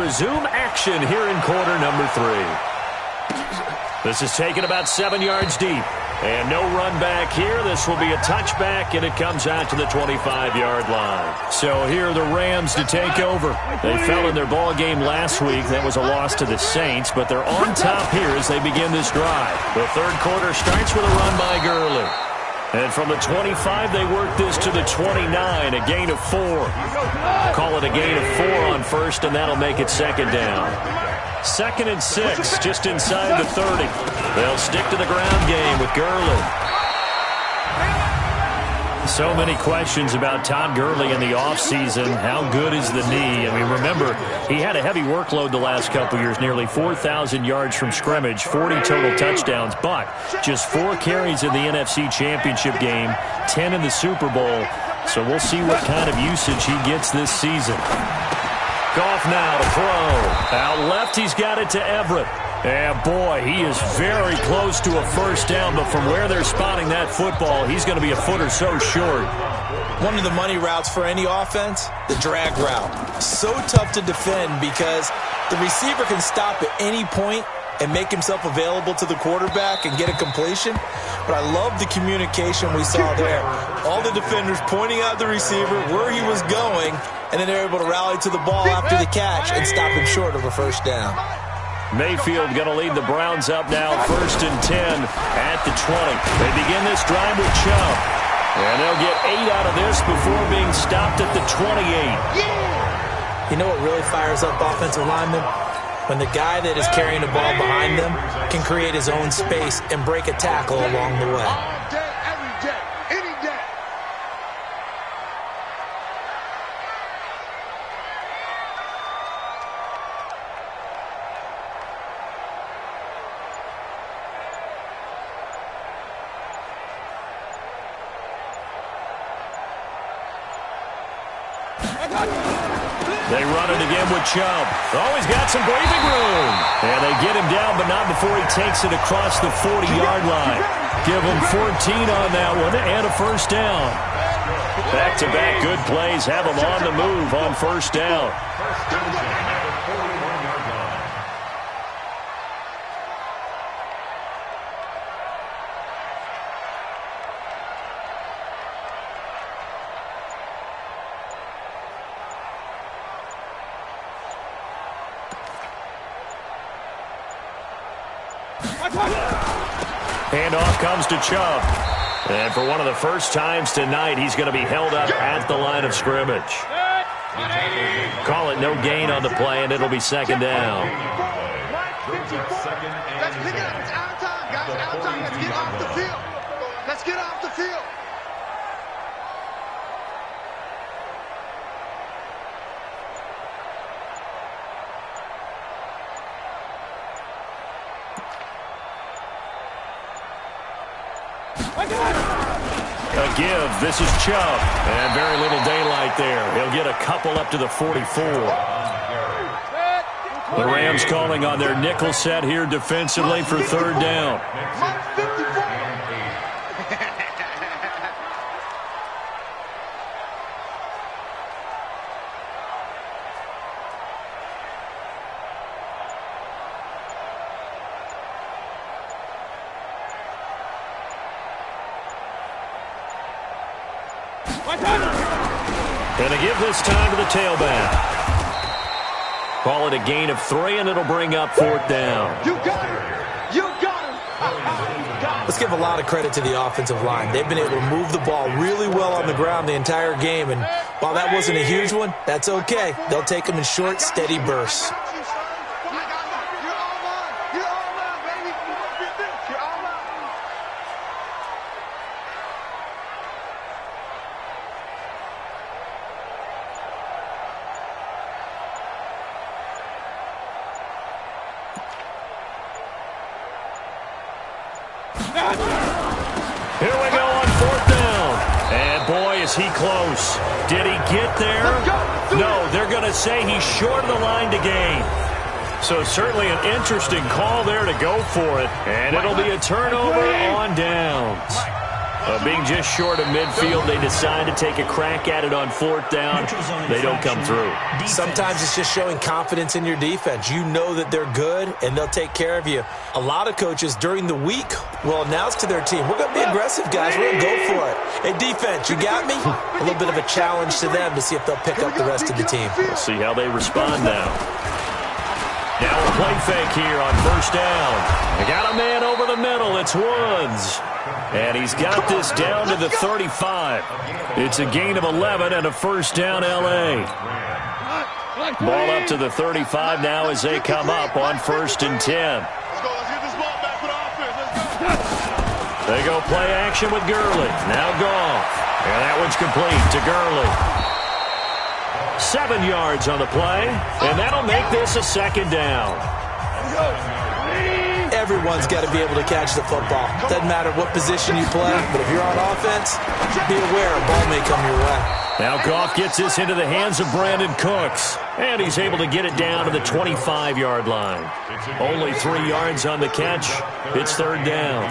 resume action here in quarter number 3. This is taken about 7 yards deep. And no run back here. This will be a touchback, and it comes out to the 25-yard line. So here are the Rams to take over. They fell in their ball game last week. That was a loss to the Saints, but they're on top here as they begin this drive. The third quarter starts with a run by Gurley. And from the 25, they work this to the 29, a gain of 4. Call it a gain of 4 on first, and that'll make it second down. 2nd and 6, just inside the 30. They'll stick to the ground game with Gurley. So many questions about Todd Gurley in the offseason. How good is the knee? I mean, remember, he had a heavy workload the last couple years, nearly 4,000 yards from scrimmage, 40 total touchdowns, but just 4 carries in the NFC Championship game, 10 in the Super Bowl. So we'll see what kind of usage he gets this season. Goff now to throw. Out left, he's got it to Everett. And boy, he is very close to a first down, but from where they're spotting that football, he's going to be a foot or so short. One of the money routes for any offense, the drag route. So tough to defend because the receiver can stop at any point and make himself available to the quarterback and get a completion. But I love the communication we saw there. All the defenders pointing out the receiver, where he was going, and then they're able to rally to the ball after the catch and stop him short of a first down. Mayfield going to lead the Browns up now, 1st and 10 at the 20. They begin this drive with Chubb. And they'll get 8 out of this before being stopped at the 28. You know what really fires up offensive linemen? When the guy that is carrying the ball behind them can create his own space and break a tackle along the way. All day, every day, any day. They run it again with Chubb. Oh, he's got some breathing room. And they get him down, but not before he takes it across the 40-yard line. Give him 14 on that one and a first down. Back-to-back good plays have him on the move on first down. Handoff comes to Chubb. And for one of the first times tonight, he's going to be held up at the line of scrimmage. Call it no gain on the play, and it'll be second down. Let's pick it up. It's our time, guys. Our time. Let's get off the field. Let's get off the field. A give. This is Chubb. And very little daylight there. He'll get a couple up to the 44. The Rams calling on their nickel set here defensively for third down. And a give this time to the tailback. Call it a gain of 3, and it'll bring up fourth down. You got it. You got it. Let's give a lot of credit to the offensive line. They've been able to move the ball really well on the ground the entire game. And while that wasn't a huge one, that's okay. They'll take them in short, steady bursts. Here we go on fourth down. And boy, is he close. Did he get there? No, they're going to say he's short of the line to gain. So certainly an interesting call there to go for it. And it'll be a turnover on downs. Being just short of midfield, they decide to take a crack at it on 4th down. They don't come through. Sometimes it's just showing confidence in your defense. You know that they're good, and they'll take care of you. A lot of coaches during the week will announce to their team, we're going to be aggressive, guys. We're going to go for it. Hey, defense, you got me? A little bit of a challenge to them to see if they'll pick up the rest of the team. We'll see how they respond now. Now a play fake here on 1st down. They got a man over the middle. It's Woods. And he's got this down to the 35. It's a gain of 11 and a 1st down L.A. Ball up to the 35 now as they come up on 1st and 10. They go play action with Gurley. Now Goff. And that one's complete to Gurley. 7 yards on the play, and that'll make this a 2nd down. Everyone's got to be able to catch the football. Doesn't matter what position you play, but if you're on offense, be aware a ball may come your way. Now Goff gets this into the hands of Brandon Cooks, and he's able to get it down to the 25-yard line. Only 3 yards on the catch. It's 3rd down.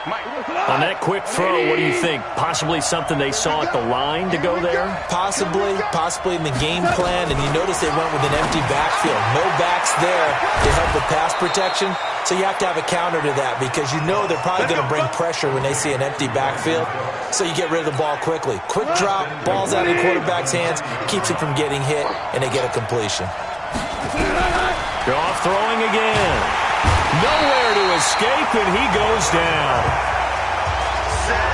On that quick throw, what do you think? Possibly something they saw at the line to go there? Possibly in the game plan, and you notice they went with an empty backfield. No backs there to help with pass protection, so you have to have a counter to that because you know they're probably going to bring pressure when they see an empty backfield, so you get rid of the ball quickly. Quick drop, ball's out of the quarterback's hands, keeps it from getting hit, and they get a completion. Goff throwing again. Nowhere to escape, and he goes down.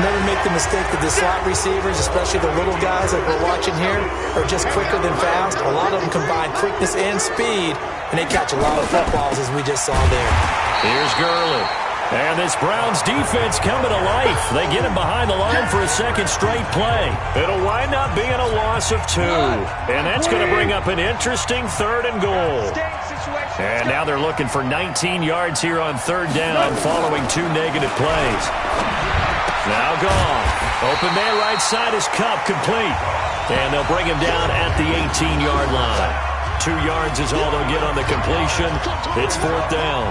Never make the mistake that the slot receivers, especially the little guys like we're watching here, are just quicker than fast. A lot of them combine quickness and speed, and they catch a lot of footballs, as we just saw there. Here's Gurley. And this Browns defense coming to life. They get him behind the line for a 2nd straight play. It'll wind up being a loss of 2. And that's going to bring up an interesting 3rd and goal. And now they're looking for 19 yards here on 3rd down following 2 negative plays. Now Goff. Open man right side is Cup, complete. And they'll bring him down at the 18-yard line. 2 yards is all they'll get on the completion. It's 4th down.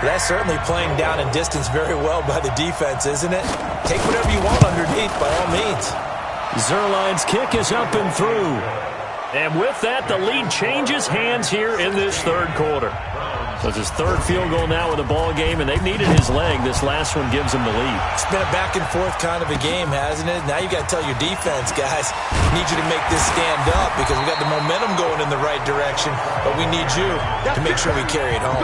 That's certainly playing down and distance very well by the defense, isn't it? Take whatever you want underneath, by all means. Zerline's kick is up and through. And with that, the lead changes hands here in this 3rd quarter. So it's his 3rd field goal now in the ball game, and they've needed his leg. This last one gives them the lead. It's been a back-and-forth kind of a game, hasn't it? Now you got to tell your defense, guys, need you to make this stand up because we got the momentum going in the right direction, but we need you to make sure we carry it home.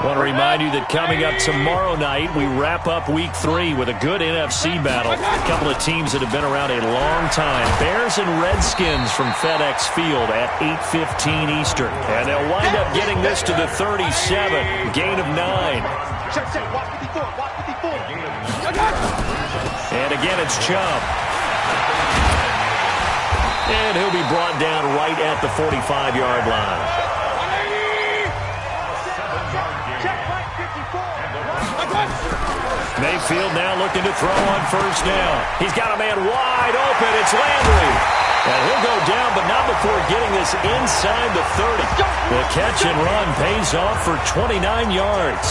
I want to remind you that coming up tomorrow night, we wrap up Week 3 with a good NFC battle. A couple of teams that have been around a long time. Bears and Redskins from FedEx Field at 8:15 Eastern. And they'll wind up getting this to the 37, gain of 9. And again, it's Chubb. And he'll be brought down right at the 45-yard line. Mayfield now looking to throw on 1st down. He's got a man wide open. It's Landry. And he'll go down, but not before getting this inside the 30. The catch and run pays off for 29 yards.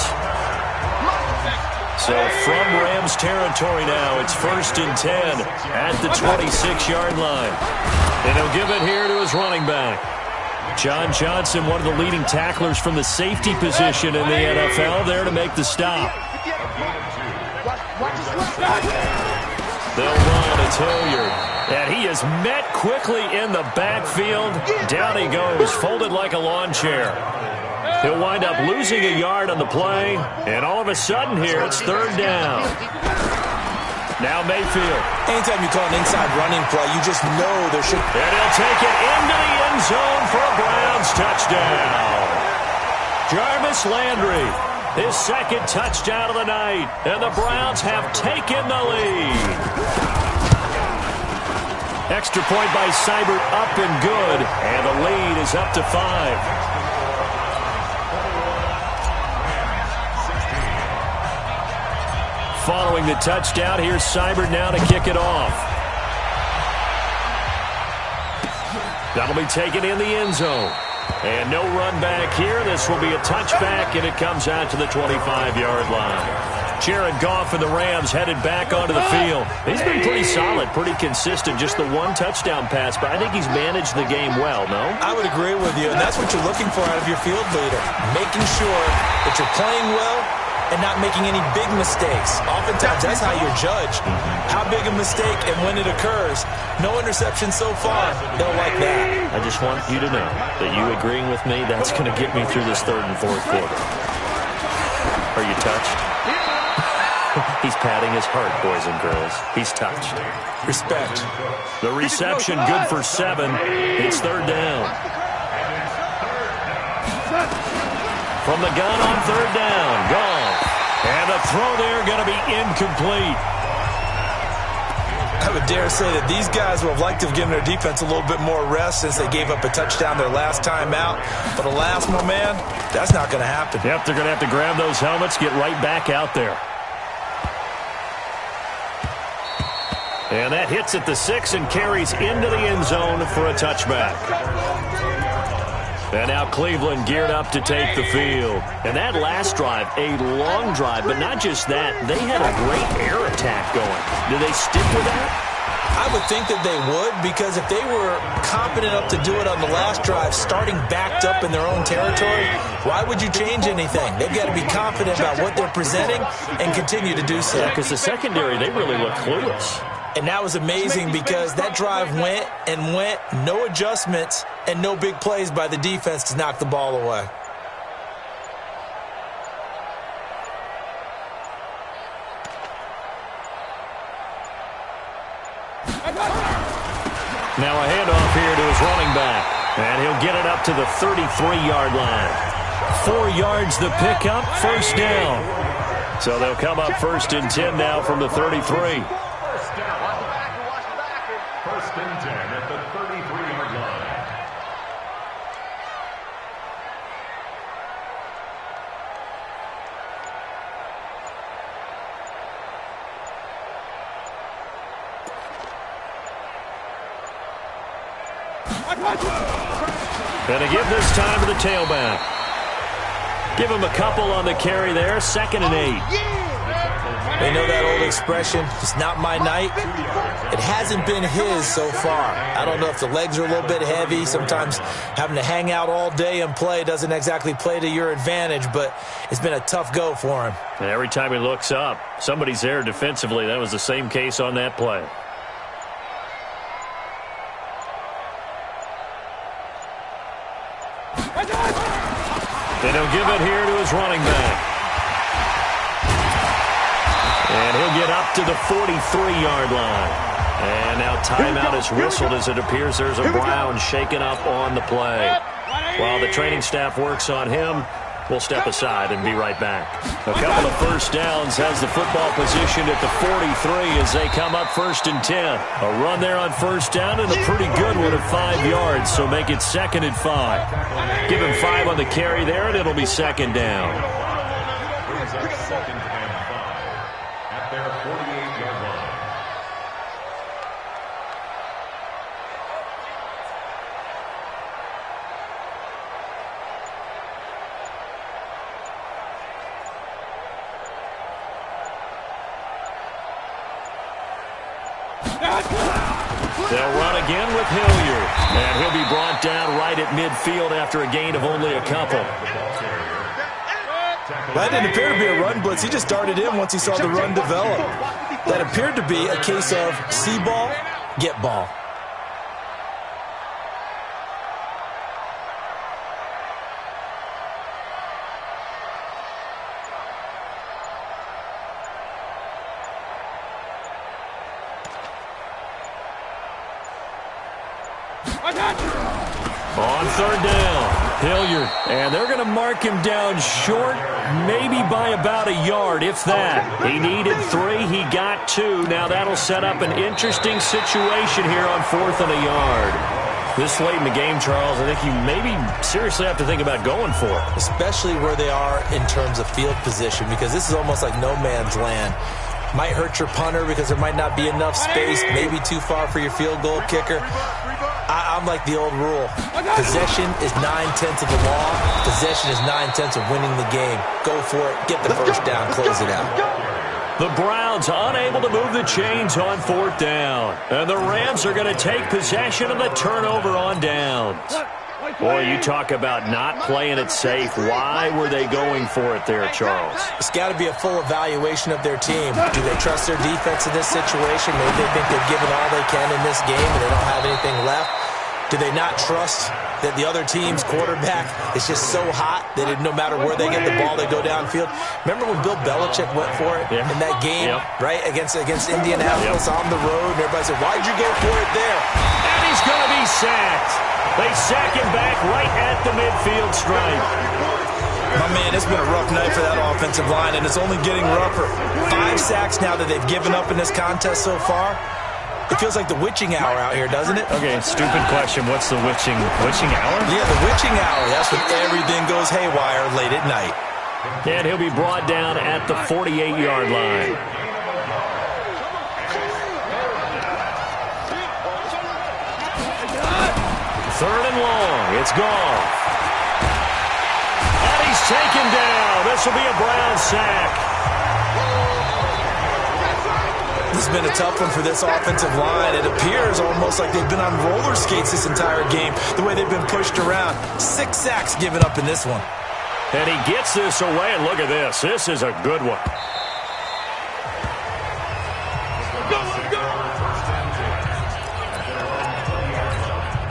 So from Rams territory now, it's 1st and 10 at the 26-yard line. And he'll give it here to his running back. John Johnson, one of the leading tacklers from the safety position in the NFL, there to make the stop. They'll run. It's Hilliard. And he is met quickly in the backfield. Down he goes, folded like a lawn chair. He'll wind up losing a yard on the play. And all of a sudden here, it's 3rd down. Now Mayfield. Anytime you call an inside running play, you just know there should... And he'll take it into the end zone for a Browns touchdown. Jarvis Landry, his 2nd touchdown of the night. And the Browns have taken the lead. Extra point by Seibert, up and good. And the lead is up to 5. Following the touchdown, here's Seibert now to kick it off. That'll be taken in the end zone. And no run back here. This will be a touchback, and it comes out to the 25-yard line. Jared Goff and the Rams headed back onto the field. He's been pretty solid, pretty consistent, just the one touchdown pass, but I think he's managed the game well, no? I would agree with you, and that's what you're looking for out of your field leader, making sure that you're playing well and not making any big mistakes. Oftentimes, that's how you're judged, how big a mistake and when it occurs. No interception so far. They'll like that. I just want you to know that you agreeing with me, that's going to get me through this third and fourth quarter. Are you touched? He's patting his heart, boys and girls. He's touched. Respect. The reception good for 7. It's third down. From the gun on third down. Goff. And the throw there going to be incomplete. I would dare say that these guys would have liked to have given their defense a little bit more rest since they gave up a touchdown their last time out. But alas, my man, that's not going to happen. Yep, they're going to have to grab those helmets, get right back out there. And that hits at the 6 and carries into the end zone for a touchback. And now Cleveland geared up to take the field. And that last drive, a long drive, but not just that. They had a great air attack going. Do they stick with that? I would think that they would, because if they were confident enough to do it on the last drive, starting backed up in their own territory, why would you change anything? They've got to be confident about what they're presenting and continue to do so. Yeah, because the secondary, they really look clueless. And that was amazing because that drive went and went, no adjustments and no big plays by the defense to knock the ball away. Now a handoff here to his running back. And he'll get it up to the 33-yard line. 4 yards the pickup, first down. So they'll come up first and 10 now from the 33. First and 10 at the 33-yard line. And to give this time to the tailback. Give him a couple on the carry there, 2nd and 8. They know that old expression, it's not my night. It hasn't been his so far. I don't know if the legs are a little bit heavy. Sometimes having to hang out all day and play doesn't exactly play to your advantage, but it's been a tough go for him. And every time he looks up, somebody's there defensively. That was the same case on that play. And he'll give it here to his running back. And he'll get up to the 43-yard line. And now timeout is whistled as it appears there's a Brown shaken up on the play. While the training staff works on him, we'll step aside and be right back. A couple of first downs has the football positioned at the 43 as they come up first and 10. A run there on first down and a pretty good one at 5 yards, so make it 2nd and 5. Give him 5 on the carry there, and it'll be 2nd down. Brings up 2nd and 5 at their 48-yard line. They'll run again with Hilliard. And he'll be brought down right at midfield after a gain of only a couple. That didn't appear to be a run blitz. He just darted in once he saw the run develop. That appeared to be a case of see ball, get ball. On third down, Hilliard. And they're going to mark him down short, maybe by about a yard, if that. He needed 3, he got 2. Now that'll set up an interesting situation here on 4th and a yard. This late in the game, Charles, I think you maybe seriously have to think about going for it. Especially where they are in terms of field position, because this is almost like no man's land. Might hurt your punter because there might not be enough space, maybe too far for your field goal kicker. I'm I'm like the old rule. Possession is 9/10 of the law. Possession is 9/10 of winning the game. Go for it. Get the first down. Close it out. The Browns unable to move the chains on 4th down. And the Rams are going to take possession of the turnover on downs. Boy, you talk about not playing it safe. Why were they going for it there, Charles? It's got to be a full evaluation of their team. Do they trust their defense in this situation? Maybe they think they've given all they can in this game and they don't have anything left. Do they not trust that the other team's quarterback is just so hot that no matter where they get the ball, they go downfield? Remember when Bill Belichick went for it in that game, right, against Indianapolis on the road? And everybody said, why'd you go for it there? And he's going to be sacked. They sack him back right at the midfield stripe. My man, it's been a rough night for that offensive line, and it's only getting rougher. 5 sacks now that they've given up in this contest so far. It feels like the witching hour out here, doesn't it? Okay, stupid question. What's the witching hour? Yeah, the witching hour. That's when everything goes haywire late at night. And he'll be brought down at the 48-yard line. Third and long. It's Goff. And he's taken down. This will be a Brown sack. This has been a tough one for this offensive line. It appears almost like they've been on roller skates this entire game, the way they've been pushed around. 6 sacks given up in this one. And he gets this away, and look at this. This is a good one.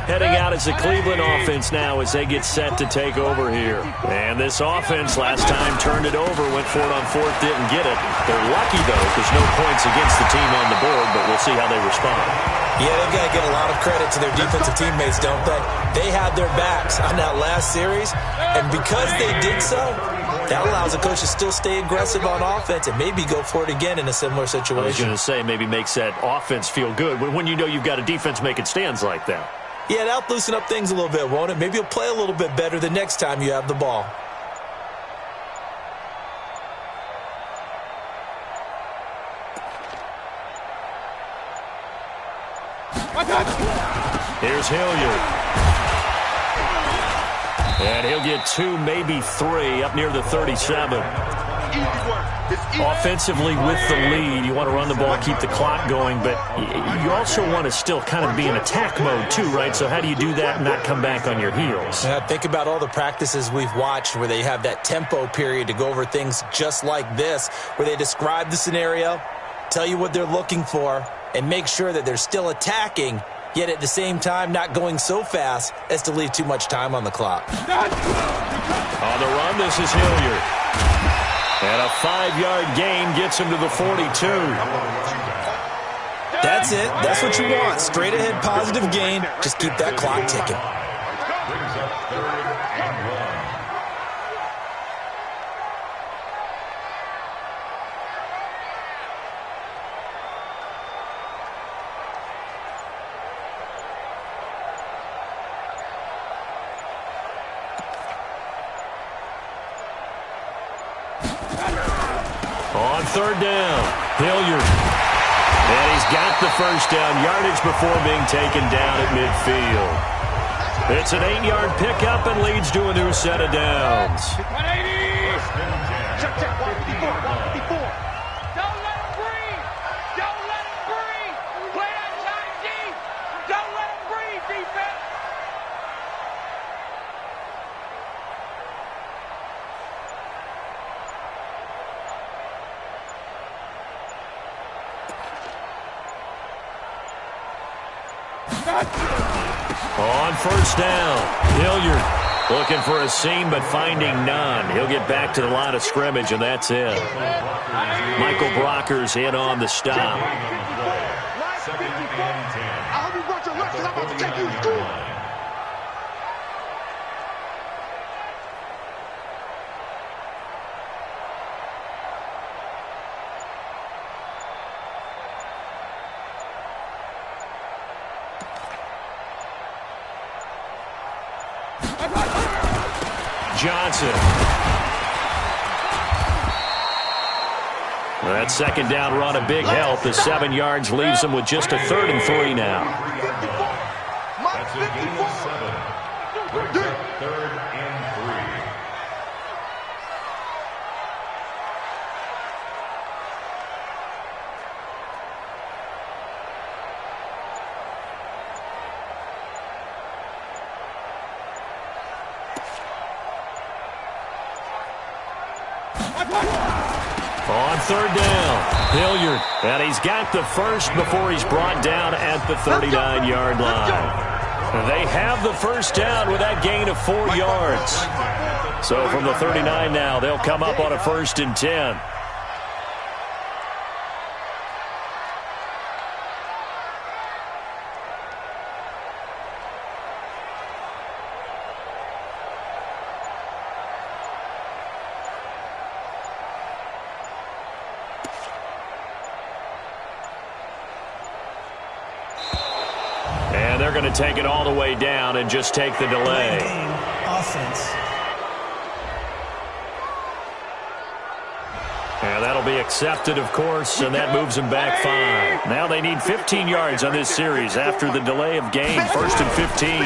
Heading out is the Cleveland offense now as they get set to take over here. And this offense last time turned it over, went for it on 4th, didn't get it. They're lucky, though, because no points against the team on the board, but we'll see how they respond. Yeah, they've got to give a lot of credit to their defensive teammates, don't they? They had their backs on that last series, and because they did so, that allows the coach to still stay aggressive on offense and maybe go for it again in a similar situation. I was going to say, maybe makes that offense feel good when you know you've got a defense making stands like that. Yeah, that'll loosen up things a little bit, won't it? Maybe you'll play a little bit better the next time you have the ball. Here's Hilliard. And he'll get 2, maybe 3, up near the 37. Offensively with the lead, you want to run the ball, keep the clock going, but you also want to still kind of be in attack mode too, right? So how do you do that and not come back on your heels? Yeah, think about all the practices we've watched where they have that tempo period to go over things just like this, where they describe the scenario, tell you what they're looking for, and make sure that they're still attacking, yet at the same time not going so fast as to leave too much time on the clock. On the run, this is Hilliard. And a 5-yard gain gets him to the 42. That's it. That's what you want. Straight ahead positive gain. Just keep that clock ticking. Brings up 3rd and 1. On 3rd down, Hilliard. And he's got the first down yardage before being taken down at midfield. It's an 8-yard pickup and leads to a new set of downs. Check, 154. Don't let him breathe. Don't let him breathe. Play that tight deep. Don't let him breathe, defense. On 1st down, Hilliard looking for a seam but finding none. He'll get back to the line of scrimmage, and that's it. Michael Brocker's in on the stop. I hope you brought your lunch because I'm about to take you to school. Johnson. That 2nd down run a big help. The 7 yards leaves him with just a 3rd and 3 now. That's a gain of 7. Brings up 3rd and 3. On 3rd down, Hilliard. And he's got the first before he's brought down at the 39-yard line. They have the first down with that gain of 4 yards. So from the 39 now, they'll come up on a 1st and 10. And they're going to take it all the way down and just take the delay. Offense. And that'll be accepted, of course, and that moves them back 5. Now they need 15 yards on this series after the delay of game. 1st and 15.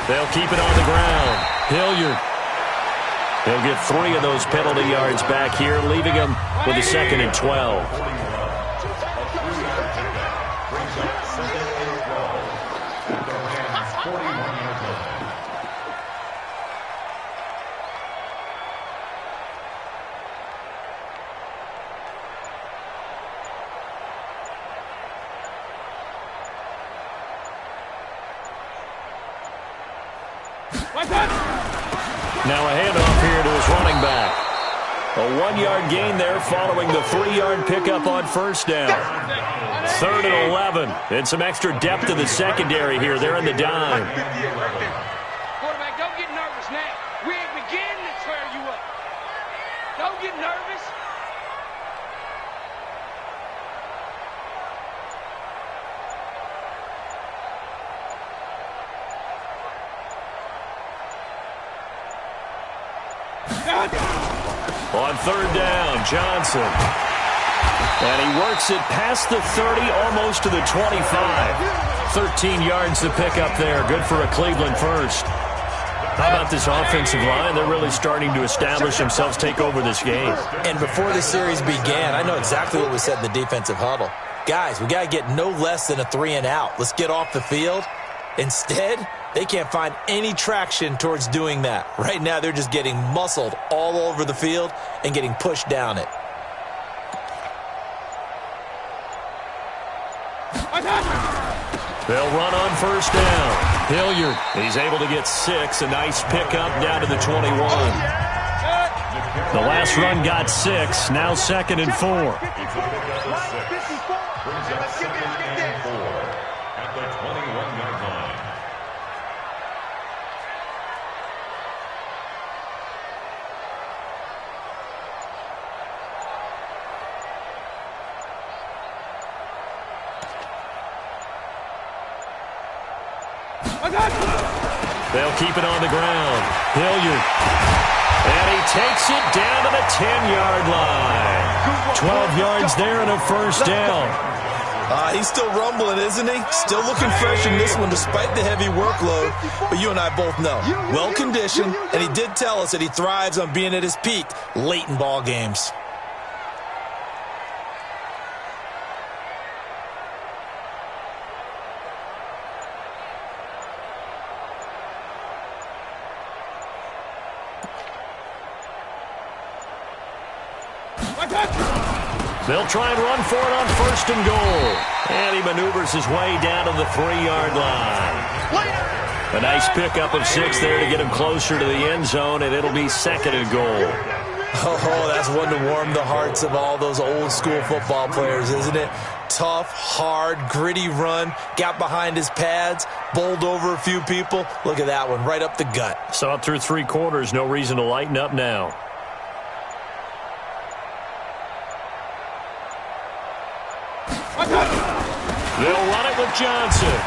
They'll keep it on the ground. Hilliard. He'll get 3 of those penalty yards back here, leaving him with a 2nd and 12. Now a handoff here to his running back. A 1-yard gain there following the 3-yard pickup on 1st down. 3rd and 11. And some extra depth to the secondary here. They're in the dime. Quarterback, don't get nervous now. We ain't beginning to tear you up. Don't get nervous. On 3rd down, Johnson. And he works it past the 30, almost to the 25. 13 yards to pick up there. Good for a Cleveland first. How about this offensive line? They're really starting to establish themselves, take over this game. And before the series began, I know exactly what was said in the defensive huddle. Guys, we got to get no less than a 3 and out. Let's get off the field. Instead, they can't find any traction towards doing that. Right now, they're just getting muscled all over the field and getting pushed down it. They'll run on 1st down. Hilliard, he's able to get 6. A nice pickup down to the 21. The last run got 6. Now 2nd and 4. Brings up 2nd and 4 at the 21-yard line. They'll keep it on the ground. Hilliard. And he takes it down to the 10-yard line. 12 yards there and a 1st down. He's still rumbling, isn't he? Still looking fresh in this one despite the heavy workload. But you and I both know, well-conditioned, and he did tell us that he thrives on being at his peak late in ball games. They'll try and run for it on 1st and goal. And he maneuvers his way down to the 3-yard line. A nice pickup of 6 there to get him closer to the end zone, and it'll be 2nd and goal. Oh, that's one to warm the hearts of all those old-school football players, isn't it? Tough, hard, gritty run, got behind his pads, bowled over a few people. Look at that one, right up the gut. Saw it through 3 quarters, no reason to lighten up now. They'll run it with Johnson.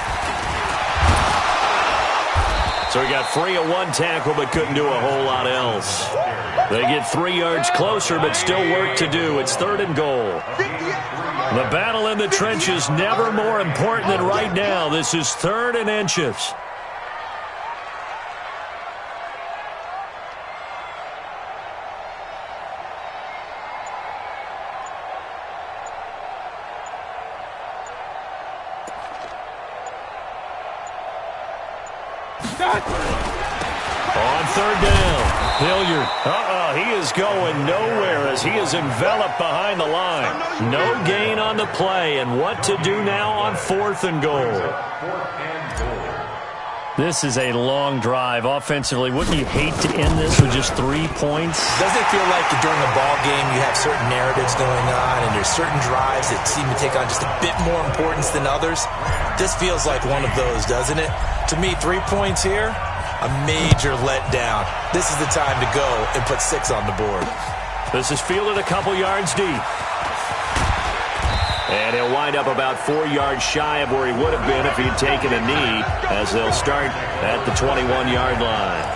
So he got free of 1 tackle but couldn't do a whole lot else. They get 3 yards closer but still work to do. It's 3rd and goal. The battle in the trenches never more important than right now. This is 3rd and inches. On third down, Hilliard. He is going nowhere as he is enveloped behind the line. No gain on the play, and what to do now on 4th and goal. This is a long drive offensively. Wouldn't you hate to end this with just 3 points? Doesn't it feel like during a ball game you have certain narratives going on and there's certain drives that seem to take on just a bit more importance than others? This feels like one of those, doesn't it? To me, 3 points here, a major letdown. This is the time to go and put 6 on the board. This is fielded a couple yards deep. And he'll wind up about 4 yards shy of where he would have been if he'd taken a knee, as they'll start at the 21-yard line.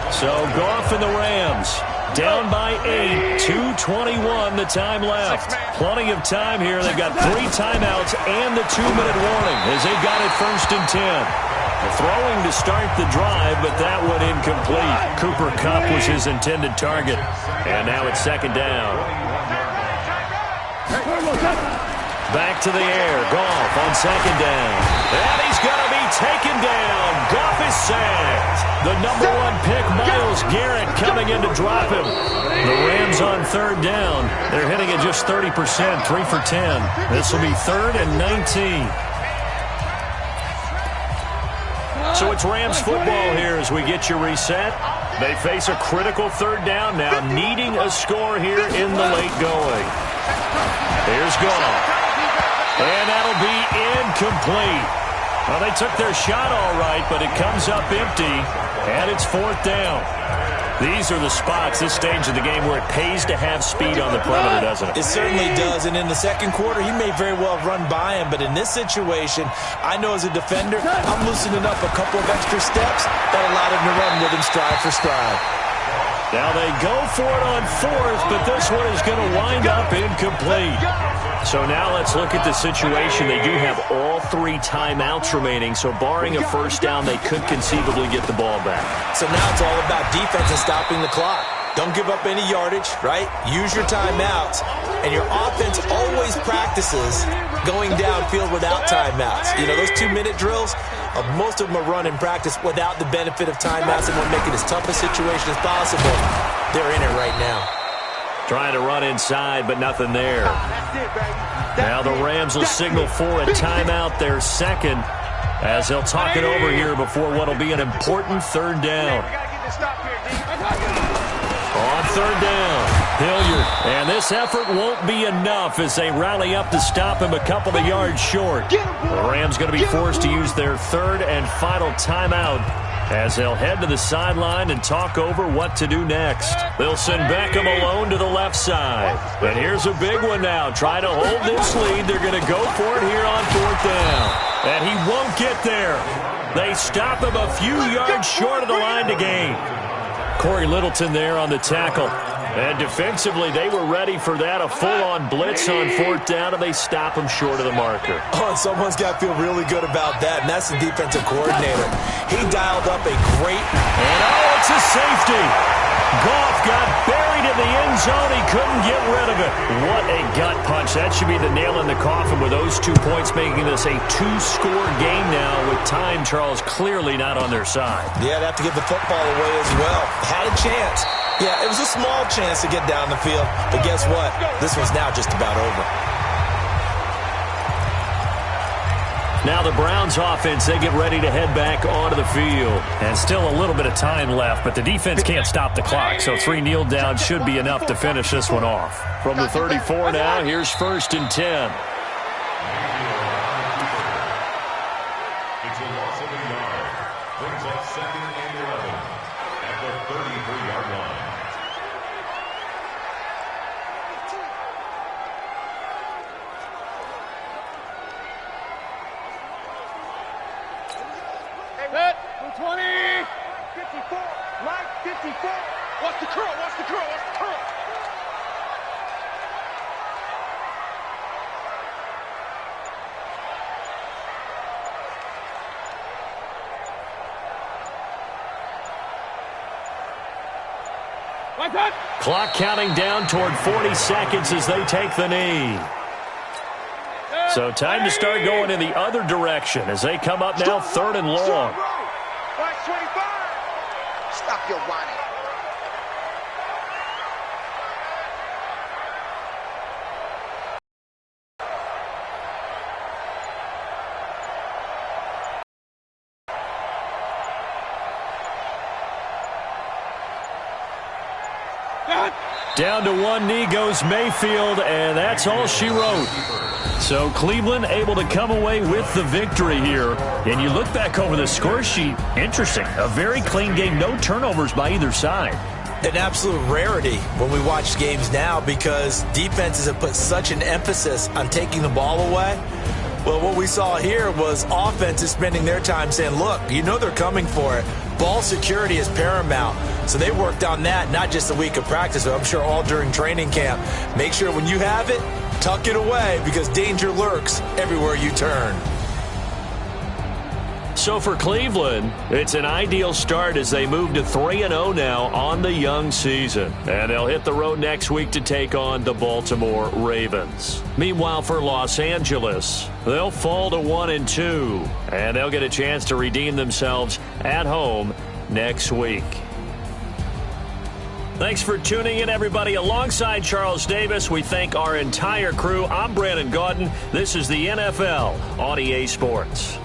So Goff and the Rams down by 8, 2:21 the time left. Plenty of time here. They've got 3 timeouts and the 2-minute warning as they've got it 1st and 10. Throwing to start the drive, but that one incomplete. Cooper Kupp was his intended target. And now it's 2nd down. Back to the air. Goff on 2nd down. And he's going to be taken down. Goff is sacked. The number 1 pick, Myles Garrett, coming in to drop him. The Rams on 3rd down. They're hitting at just 30%, 3 for 10. This will be 3rd and 19. So it's Rams football here as we get you reset. They face a critical 3rd down now, needing a score here in the late going. Here's Goff. And that'll be incomplete. Well, they took their shot all right, but it comes up empty, and it's 4th down. These are the spots, this stage of the game, where it pays to have speed on the perimeter, doesn't it? It certainly does, and in the 2nd quarter, he may very well run by him, but in this situation, I know as a defender, I'm loosening up a couple of extra steps that allowed him to run with him stride for stride. Now they go for it on 4th, but this one is going to wind up incomplete. So now let's look at the situation. They do have all 3 timeouts remaining, so barring a 1st down, they could conceivably get the ball back. So now it's all about defense and stopping the clock. Don't give up any yardage, right? Use your timeouts. And your offense always practices going downfield without timeouts. You know, those 2-minute drills, most of them are run in practice without the benefit of timeouts and want to make it as tough a situation as possible. They're in it right now. Trying to run inside, but nothing there. Now the Rams will signal for a timeout, their 2nd, as they'll talk it over here before what will be an important 3rd down. On 3rd down, Hilliard. And this effort won't be enough as they rally up to stop him a couple of yards short. The Rams going to be forced to use their 3rd and final timeout as they'll head to the sideline and talk over what to do next. They'll send Beckham alone to the left side. And here's a big one now. Trying to hold this lead. They're going to go for it here on 4th down. And he won't get there. They stop him a few yards short of the line to gain. Corey Littleton there on the tackle. And defensively, they were ready for that, a full-on blitz on 4th down, and they stop him short of the marker. Oh, someone's got to feel really good about that, and that's the defensive coordinator. He dialed up a great... And it's a safety. Goff got buried in the end zone. He couldn't get rid of it. What a gut punch. That should be the nail in the coffin with those 2 points, making this a 2-score game now with time, Charles, clearly not on their side. Yeah, they have to give the football away as well. Had a chance. Yeah, it was a small chance to get down the field, but guess what? This one's now just about over. Now the Browns offense, they get ready to head back onto the field. And still a little bit of time left, but the defense can't stop the clock, so 3 kneel downs should be enough to finish this one off. From the 34 now, here's 1st and 10. It's a loss of a yard. Brings up 2nd and 11 at the 33-yard line. Set, 20, 54, Mike, 54. What's the curl? What's the curl? What's the curl? Like that. Clock counting down toward 40 seconds as they take the knee. So time to start going in the other direction as they come up now 3rd and long. 25. Stop your whining. Down to one knee goes Mayfield, and that's all she wrote. So Cleveland able to come away with the victory here. And you look back over the score sheet, interesting. A very clean game, no turnovers by either side. An absolute rarity when we watch games now because defenses have put such an emphasis on taking the ball away. Well, what we saw here was offenses spending their time saying, look, you know they're coming for it. Ball security is paramount. So they worked on that not just a week of practice, but I'm sure all during training camp. Make sure when you have it, tuck it away because danger lurks everywhere you turn. So for Cleveland, it's an ideal start as they move to 3-0 now on the young season. And they'll hit the road next week to take on the Baltimore Ravens. Meanwhile, for Los Angeles, they'll fall to 1-2. And they'll get a chance to redeem themselves at home next week. Thanks for tuning in, everybody. Alongside Charles Davis, we thank our entire crew. I'm Brandon Gaudin. This is the NFL on EA Sports.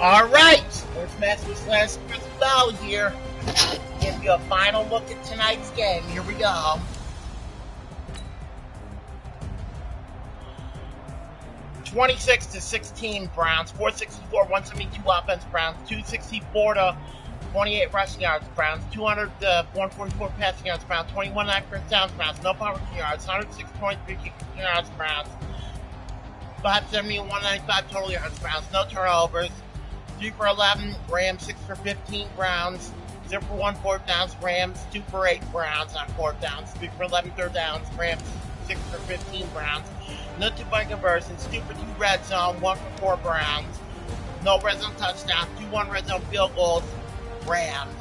All right, Sports Master slash Chris Bell here. Give you a final look at tonight's game. Here we go. (26-16) Browns, 464, 172 offense Browns, 264 to 28 rushing yards Browns, 200 to 144 passing yards Browns, 21.9 first downs Browns, no power yards, 106.3 kicking yards Browns, 570 and 195 total yards Browns, no turnovers. 3 for 11, Rams 6 for 15, Browns 0 for 1 fourth downs, Rams 2 for 8, Browns on fourth downs, 3 for 11 third downs, Rams 6 for 15, Browns. No 2-point conversions, 2 for 2 red zone, 1 for 4 Browns. No red zone touchdowns, 2-1 red zone field goals, Rams.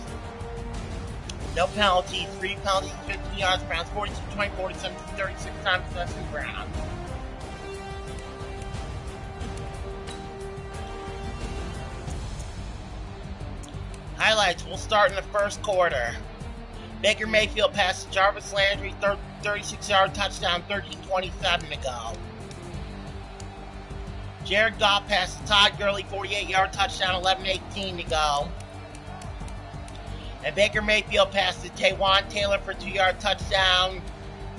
No penalties, 3 penalties, 15 yards, Browns, 42-20, 47-36 time possession, Browns. Highlights, we'll start in the first quarter. Baker Mayfield passed to Jarvis Landry, 36-yard touchdown, 13:27 to go. Jared Goff passed to Todd Gurley, 48-yard touchdown, 11:18 to go. And Baker Mayfield passed to Taywan Taylor for a 2-yard touchdown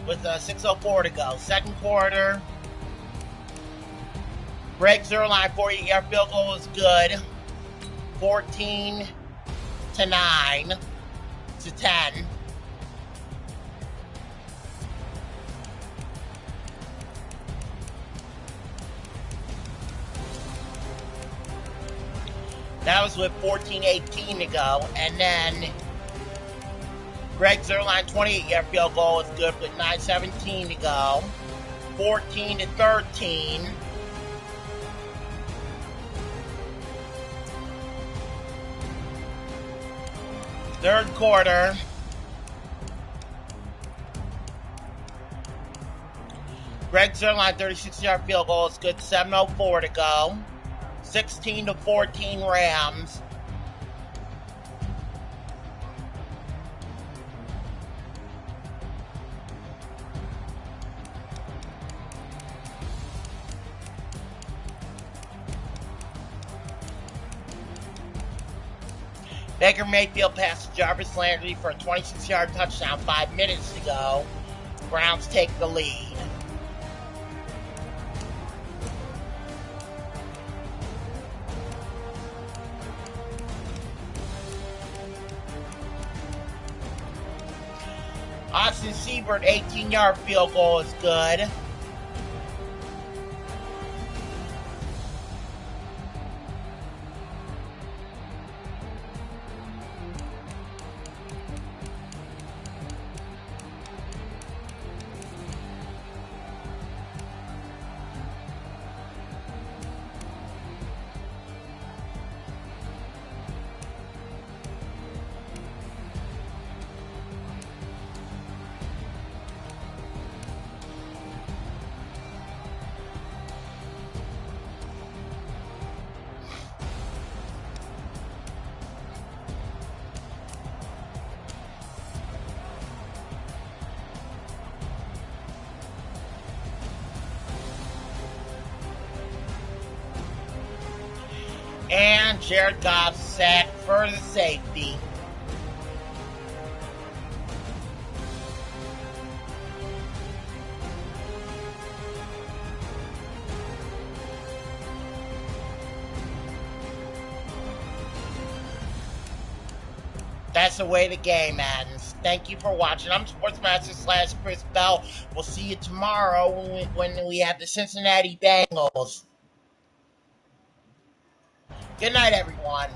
with 6:04 to go. Second quarter, Greg Zuerlein, 48-yard field goal was good. 14-9 to 10. That was with 14:18 to go. And then Greg Zuerlein, 28-yard field goal was good with 9:17 to go. 14-13. Third quarter. Greg Zuerlein, 36-yard field goal is good. 7:04 to go. 16-14 Rams. Baker Mayfield passed Jarvis Landry for a 26-yard touchdown, 5 minutes to go. Browns take the lead. Austin Seibert, 18-yard field goal is good. And Jared Goff sacked for the safety. That's the way the game ends. Thank you for watching. I'm Sportsmaster / Chris Bell. We'll see you tomorrow when we have the Cincinnati Bengals. Good night, everyone.